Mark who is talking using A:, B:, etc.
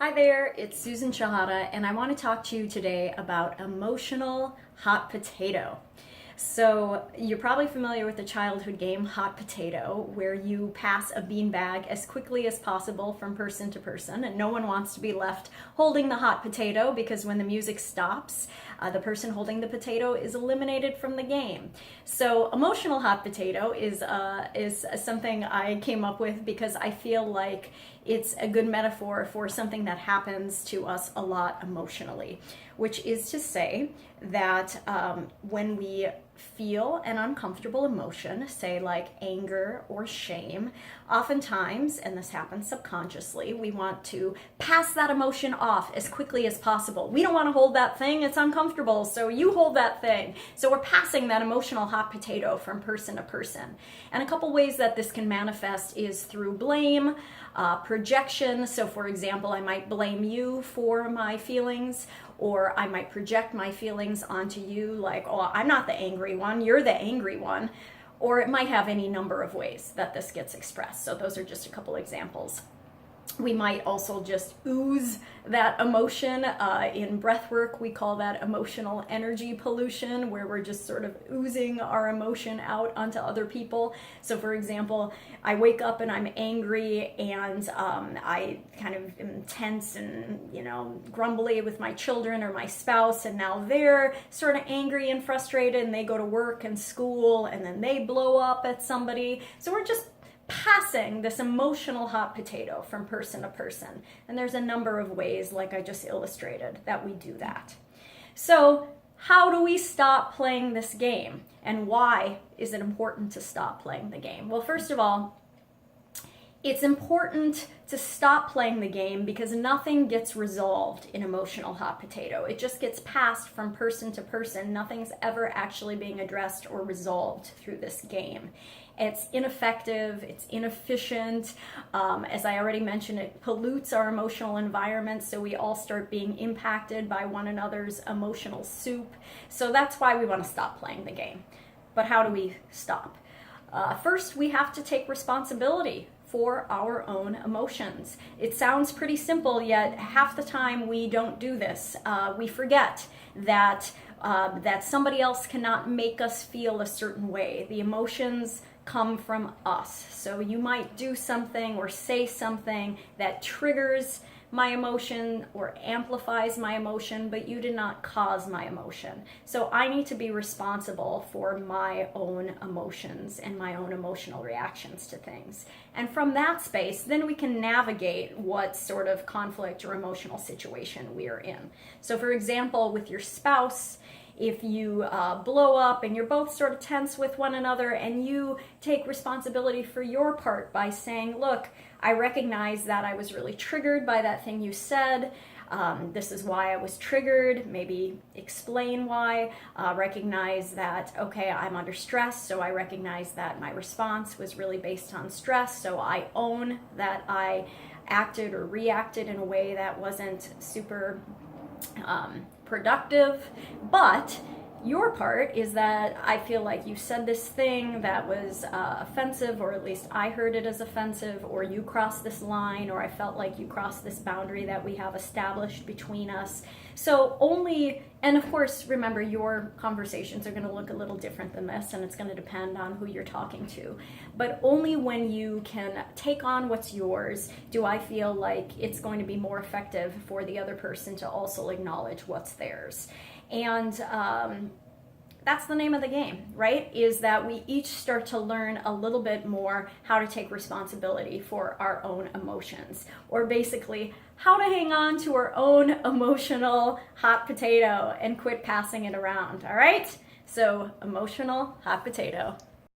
A: Hi there, it's Susan Shahada, and I want to talk to you today about emotional hot potato. So, you're probably familiar with the childhood game Hot Potato, where you pass a beanbag as quickly as possible from person to person, and no one wants to be left holding the hot potato because when the music stops, the person holding the potato is eliminated from the game. So, emotional hot potato is something I came up with because I feel like it's a good metaphor for something that happens to us a lot emotionally, which is to say that when we feel an uncomfortable emotion, say like anger or shame, oftentimes, and this happens subconsciously, we want to pass that emotion off as quickly as possible. We don't want to hold that thing, it's uncomfortable, so you hold that thing. So we're passing that emotional hot potato from person to person. And a couple ways that this can manifest is through blame, projection. So for example, I might blame you for my feelings, or I might project my feelings onto you, like, oh, I'm not the angry one, you're the angry one. Or it might have any number of ways that this gets expressed. So those are just a couple examples. We might also just ooze that emotion. In breath work, we call that emotional energy pollution, where we're just sort of oozing our emotion out onto other people. So for example, I wake up and I'm angry and I kind of am tense and, grumbly with my children or my spouse, and now they're sort of angry and frustrated and they go to work and school and then they blow up at somebody. So we're just passing this emotional hot potato from person to person. And there's a number of ways, like I just illustrated, that we do that. So how do we stop playing this game? And why is it important to stop playing the game? Well, first of all, it's important to stop playing the game because nothing gets resolved in emotional hot potato. It just gets passed from person to person. Nothing's ever actually being addressed or resolved through this game. It's ineffective, it's inefficient. As I already mentioned, it pollutes our emotional environment, so we all start being impacted by one another's emotional soup. So that's why we want to stop playing the game. But how do we stop? First, we have to take responsibility for our own emotions. It sounds pretty simple, yet half the time we don't do this. We forget that somebody else cannot make us feel a certain way. The emotions come from us. So you might do something or say something that triggers my emotion or amplifies my emotion, but you did not cause my emotion. So I need to be responsible for my own emotions and my own emotional reactions to things. And from that space, then we can navigate what sort of conflict or emotional situation we are in. So for example, with your spouse, if you blow up and you're both sort of tense with one another and you take responsibility for your part by saying, look, I recognize that I was really triggered by that thing you said. This is why I was triggered. Maybe explain why. Recognize that, okay, I'm under stress, so I recognize that my response was really based on stress. So I own that I acted or reacted in a way that wasn't super productive, but your part is that I feel like you said this thing that was offensive, or at least I heard it as offensive, or you crossed this line, or I felt like you crossed this boundary that we have established between us. So only, and of course, remember, your conversations are going to look a little different than this, and it's going to depend on who you're talking to. But only when you can take on what's yours do I feel like it's going to be more effective for the other person to also acknowledge what's theirs. And that's the name of the game, right? Is that we each start to learn a little bit more how to take responsibility for our own emotions, or basically how to hang on to our own emotional hot potato and quit passing it around, all right? So, emotional hot potato.